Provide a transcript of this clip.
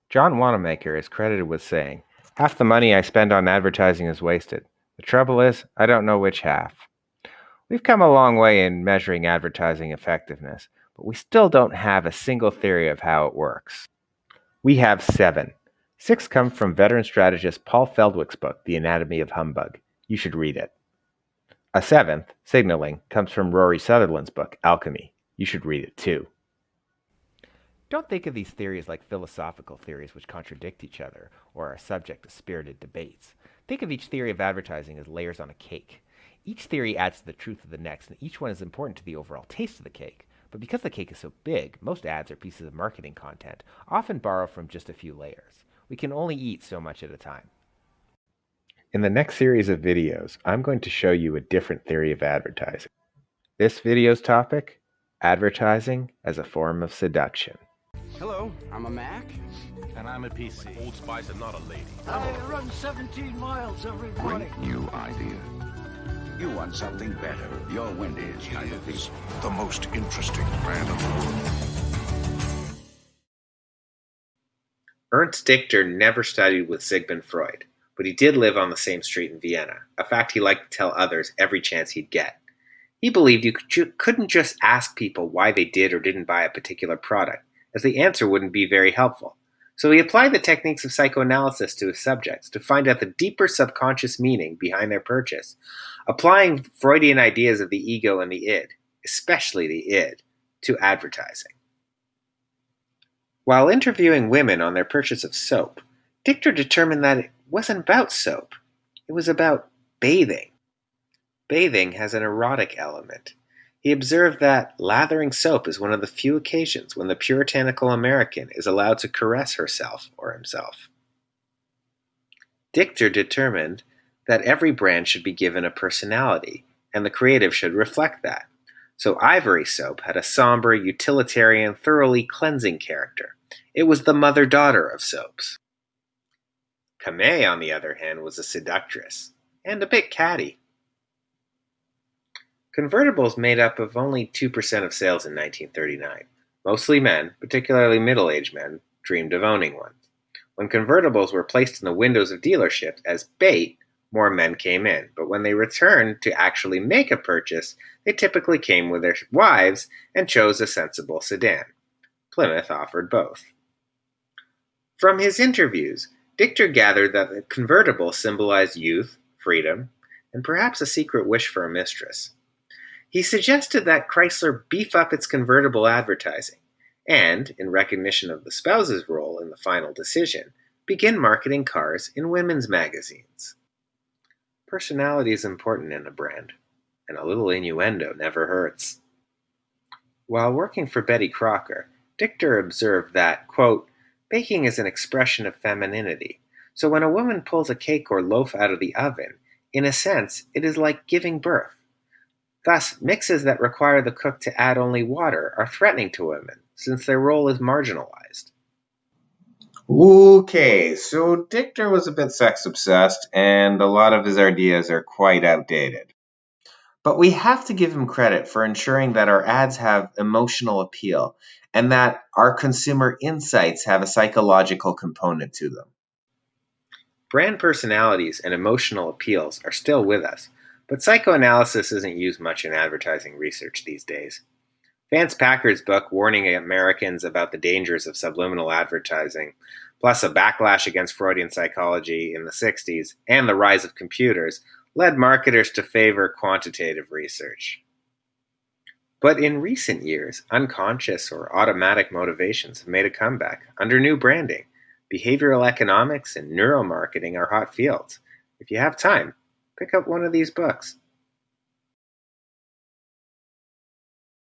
John Wanamaker is credited with saying, "Half the money I spend on advertising is wasted. The trouble is, I don't know which half." We've come a long way in measuring advertising effectiveness, but we still don't have a single theory of how it works. We have 7. 6 come from veteran strategist Paul Feldwick's book, The Anatomy of Humbug. You should read it. A 7th, signaling, comes from Rory Sutherland's book, Alchemy. You should read it too. Don't think of these theories like philosophical theories which contradict each other or are subject to spirited debates. Think of each theory of advertising as layers on a cake. Each theory adds to the truth of the next, and each one is important to the overall taste of the cake. But because the cake is so big, most ads are pieces of marketing content, often borrowed from just a few layers. We can only eat so much at a time. In the next series of videos, I'm going to show you a different theory of advertising. This video's topic: advertising as a form of seduction. Hello, I'm a Mac. And I'm a PC. Old Spice and not a lady. I run 17 miles every morning. Great new idea. You want something better. Your Wendy's kind of thing. The most interesting man in the world. Ernst Dichter never studied with Sigmund Freud, but he did live on the same street in Vienna, a fact he liked to tell others every chance he'd get. He believed you couldn't just ask people why they did or didn't buy a particular product, as the answer wouldn't be very helpful. So he applied the techniques of psychoanalysis to his subjects to find out the deeper subconscious meaning behind their purchase, applying Freudian ideas of the ego and the id, especially the id, to advertising. While interviewing women on their purchase of soap, Dichter determined that it wasn't about soap. It was about bathing. Bathing has an erotic element. He observed that lathering soap is one of the few occasions when the puritanical American is allowed to caress herself or himself. Dichter determined that every brand should be given a personality, and the creative should reflect that. So Ivory soap had a somber, utilitarian, thoroughly cleansing character. It was the mother-daughter of soaps. Camay, on the other hand, was a seductress, and a bit catty. Convertibles made up of only 2% of sales in 1939. Mostly men, particularly middle-aged men, dreamed of owning one. When convertibles were placed in the windows of dealerships as bait, more men came in, but when they returned to actually make a purchase, they typically came with their wives and chose a sensible sedan. Plymouth offered both. From his interviews, Dichter gathered that the convertible symbolized youth, freedom, and perhaps a secret wish for a mistress. He suggested that Chrysler beef up its convertible advertising and, in recognition of the spouse's role in the final decision, begin marketing cars in women's magazines. Personality is important in a brand, and a little innuendo never hurts. While working for Betty Crocker, Dichter observed that, quote, "Baking is an expression of femininity, so when a woman pulls a cake or loaf out of the oven, in a sense, it is like giving birth. Thus, mixes that require the cook to add only water are threatening to women, since their role is marginalized." Okay, so Dichter was a bit sex-obsessed, and a lot of his ideas are quite outdated. But we have to give him credit for ensuring that our ads have emotional appeal, and that our consumer insights have a psychological component to them. Brand personalities and emotional appeals are still with us, but psychoanalysis isn't used much in advertising research these days. Vance Packard's book warning Americans about the dangers of subliminal advertising, plus a backlash against Freudian psychology in the 60s and the rise of computers, led marketers to favor quantitative research. But in recent years, unconscious or automatic motivations have made a comeback under new branding. Behavioral economics and neuromarketing are hot fields. If you have time, pick up one of these books.